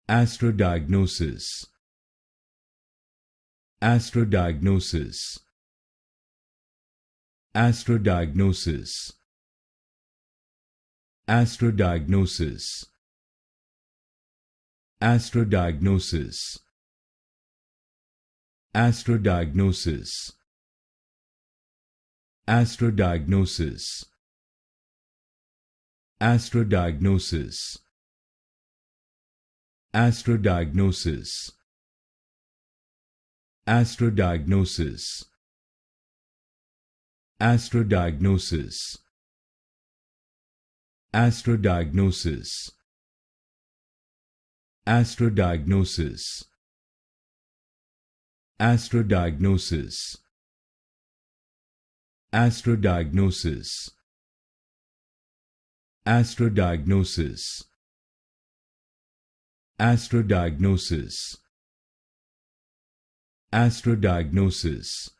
Astrodiagnosis. Astrodiagnosis. Astrodiagnosis. Astrodiagnosis. Astrodiagnosis. Astrodiagnosis. Astrodiagnosis. Astrodiagnosis. Astrodiagnosis. Astrodiagnosis. Astrodiagnosis. Astrodiagnosis. Astrodiagnosis. Astrodiagnosis. Astrodiagnosis. Astrodiagnosis. Astrodiagnosis. Astrodiagnosis.